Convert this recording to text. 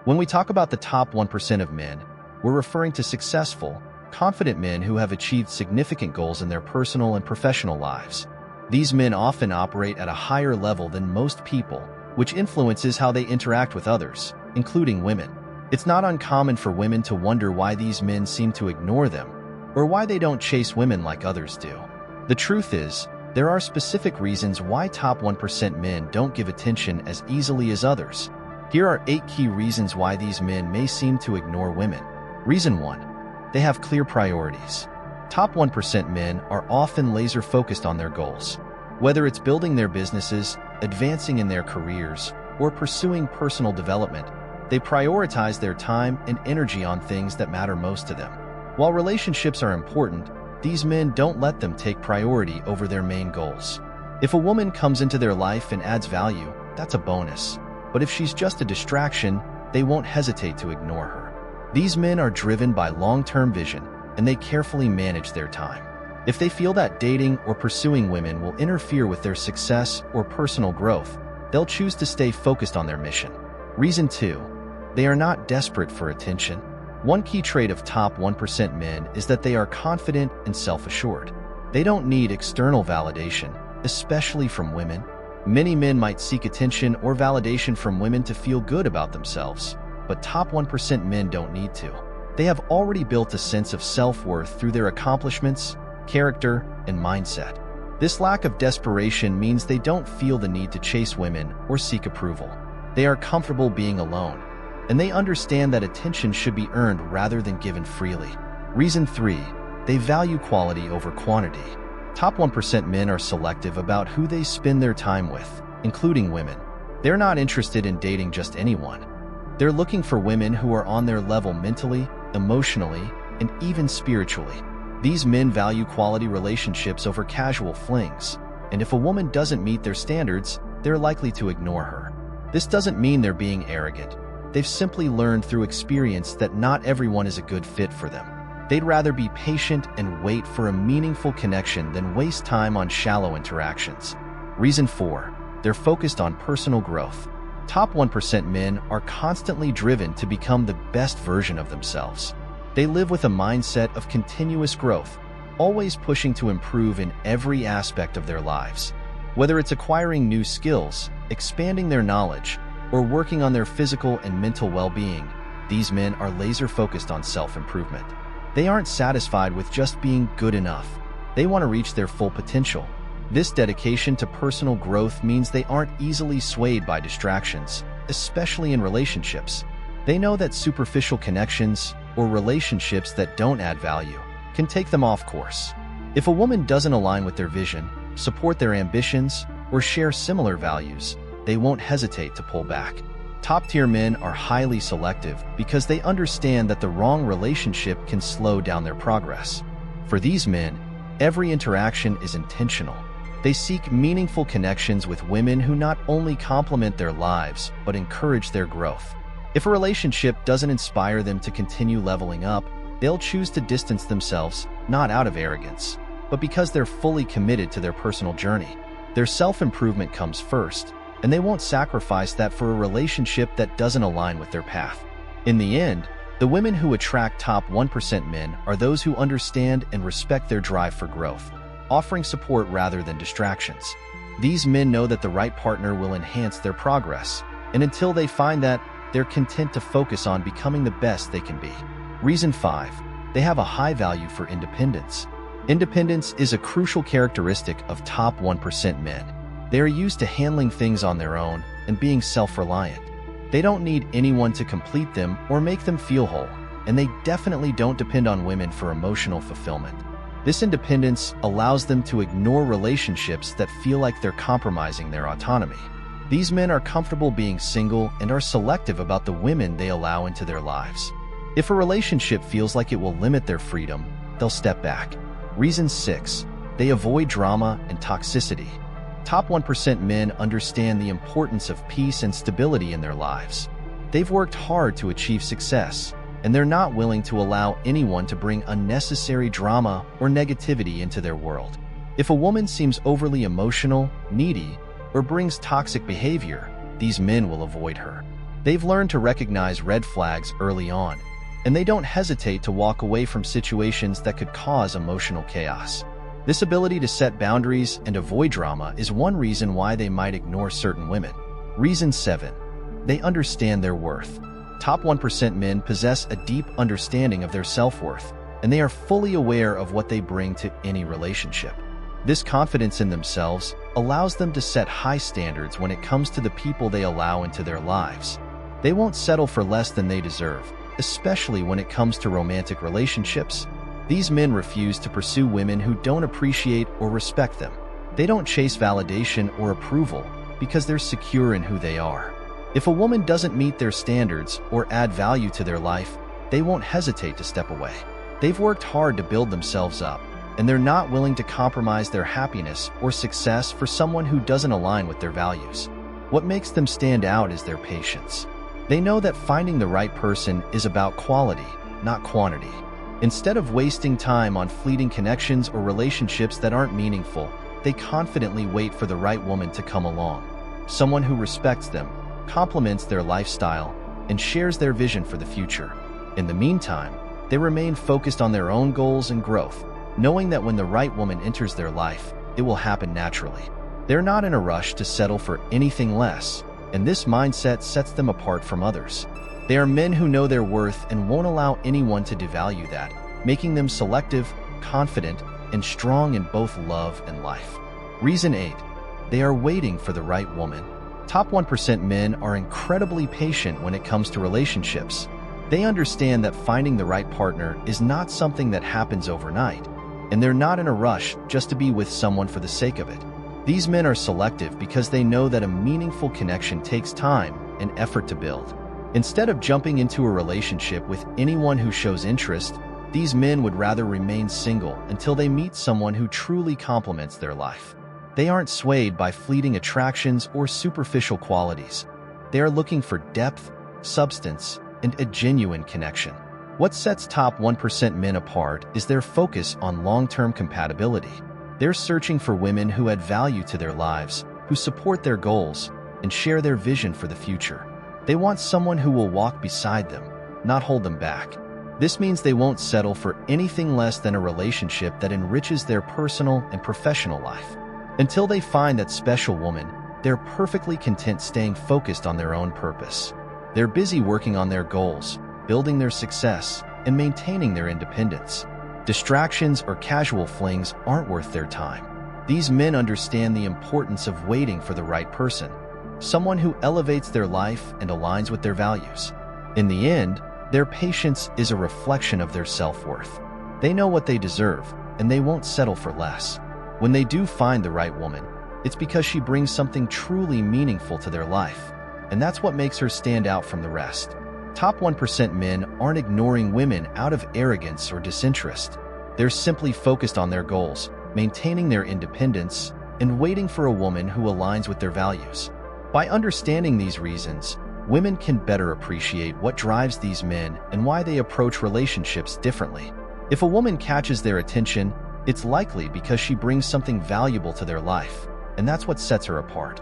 When we talk about the top 1% of men, we're referring to successful, confident men who have achieved significant goals in their personal and professional lives. These men often operate at a higher level than most people, which influences how they interact with others, including women. It's not uncommon for women to wonder why these men seem to ignore them, or why they don't chase women like others do. The truth is, there are specific reasons why top 1% men don't give attention as easily as others. Here are 8 key reasons why these men may seem to ignore women. Reason 1. They have clear priorities. Top 1% men are often laser-focused on their goals. Whether it's building their businesses, advancing in their careers, or pursuing personal development, they prioritize their time and energy on things that matter most to them. While relationships are important, these men don't let them take priority over their main goals. If a woman comes into their life and adds value, that's a bonus. But if she's just a distraction, they won't hesitate to ignore her. These men are driven by long-term vision, and they carefully manage their time. If they feel that dating or pursuing women will interfere with their success or personal growth, they'll choose to stay focused on their mission. Reason 2. They are not desperate for attention. One key trait of top 1% men is that they are confident and self-assured. They don't need external validation, especially from women. Many men might seek attention or validation from women to feel good about themselves, but top 1% men don't need to. They have already built a sense of self-worth through their accomplishments, character, and mindset. This lack of desperation means they don't feel the need to chase women or seek approval. They are comfortable being alone, and they understand that attention should be earned rather than given freely. Reason 3. They value quality over quantity. Top 1% men are selective about who they spend their time with, including women. They're not interested in dating just anyone. They're looking for women who are on their level mentally, emotionally, and even spiritually. These men value quality relationships over casual flings, and if a woman doesn't meet their standards, they're likely to ignore her. This doesn't mean they're being arrogant. They've simply learned through experience that not everyone is a good fit for them. They'd rather be patient and wait for a meaningful connection than waste time on shallow interactions. Reason 4. They're focused on personal growth. Top 1% men are constantly driven to become the best version of themselves. They live with a mindset of continuous growth, always pushing to improve in every aspect of their lives. Whether it's acquiring new skills, expanding their knowledge, or working on their physical and mental well-being, these men are laser-focused on self-improvement. They aren't satisfied with just being good enough. They want to reach their full potential. This dedication to personal growth means they aren't easily swayed by distractions, especially in relationships. They know that superficial connections, or relationships that don't add value, can take them off course. If a woman doesn't align with their vision, support their ambitions, or share similar values, they won't hesitate to pull back. Top-tier men are highly selective because they understand that the wrong relationship can slow down their progress. For these men, every interaction is intentional. They seek meaningful connections with women who not only complement their lives, but encourage their growth. If a relationship doesn't inspire them to continue leveling up, they'll choose to distance themselves, not out of arrogance, but because they're fully committed to their personal journey. Their self-improvement comes first, and they won't sacrifice that for a relationship that doesn't align with their path. In the end, the women who attract top 1% men are those who understand and respect their drive for growth, offering support rather than distractions. These men know that the right partner will enhance their progress, and until they find that, they're content to focus on becoming the best they can be. Reason 5. They have a high value for independence. Independence is a crucial characteristic of top 1% men. They are used to handling things on their own and being self-reliant. They don't need anyone to complete them or make them feel whole, and they definitely don't depend on women for emotional fulfillment. This independence allows them to ignore relationships that feel like they're compromising their autonomy. These men are comfortable being single and are selective about the women they allow into their lives. If a relationship feels like it will limit their freedom, they'll step back. Reason 6. They avoid drama and toxicity. Top 1% men understand the importance of peace and stability in their lives. They've worked hard to achieve success, and they're not willing to allow anyone to bring unnecessary drama or negativity into their world. If a woman seems overly emotional, needy, or brings toxic behavior, these men will avoid her. They've learned to recognize red flags early on, and they don't hesitate to walk away from situations that could cause emotional chaos. This ability to set boundaries and avoid drama is one reason why they might ignore certain women. Reason 7. They understand their worth. Top 1% men possess a deep understanding of their self-worth, and they are fully aware of what they bring to any relationship. This confidence in themselves allows them to set high standards when it comes to the people they allow into their lives. They won't settle for less than they deserve, especially when it comes to romantic relationships. These men refuse to pursue women who don't appreciate or respect them. They don't chase validation or approval because they're secure in who they are. If a woman doesn't meet their standards or add value to their life, they won't hesitate to step away. They've worked hard to build themselves up, and they're not willing to compromise their happiness or success for someone who doesn't align with their values. What makes them stand out is their patience. They know that finding the right person is about quality, not quantity. Instead of wasting time on fleeting connections or relationships that aren't meaningful, they confidently wait for the right woman to come along. Someone who respects them, complements their lifestyle, and shares their vision for the future. In the meantime, they remain focused on their own goals and growth, knowing that when the right woman enters their life, it will happen naturally. They're not in a rush to settle for anything less, and this mindset sets them apart from others. They are men who know their worth and won't allow anyone to devalue that, making them selective, confident, and strong in both love and life. Reason 8. They are waiting for the right woman. Top 1% men are incredibly patient when it comes to relationships. They understand that finding the right partner is not something that happens overnight, and they're not in a rush just to be with someone for the sake of it. These men are selective because they know that a meaningful connection takes time and effort to build. Instead of jumping into a relationship with anyone who shows interest, these men would rather remain single until they meet someone who truly complements their life. They aren't swayed by fleeting attractions or superficial qualities. They are looking for depth, substance, and a genuine connection. What sets top 1% men apart is their focus on long-term compatibility. They're searching for women who add value to their lives, who support their goals, and share their vision for the future. They want someone who will walk beside them, not hold them back. This means they won't settle for anything less than a relationship that enriches their personal and professional life. Until they find that special woman, they're perfectly content staying focused on their own purpose. They're busy working on their goals, building their success, and maintaining their independence. Distractions or casual flings aren't worth their time. These men understand the importance of waiting for the right person, someone who elevates their life and aligns with their values. In the end, their patience is a reflection of their self-worth. They know what they deserve, and they won't settle for less. When they do find the right woman, it's because she brings something truly meaningful to their life, and that's what makes her stand out from the rest. Top 1% men aren't ignoring women out of arrogance or disinterest. They're simply focused on their goals, maintaining their independence, and waiting for a woman who aligns with their values. By understanding these reasons, women can better appreciate what drives these men and why they approach relationships differently. If a woman catches their attention, it's likely because she brings something valuable to their life, and that's what sets her apart.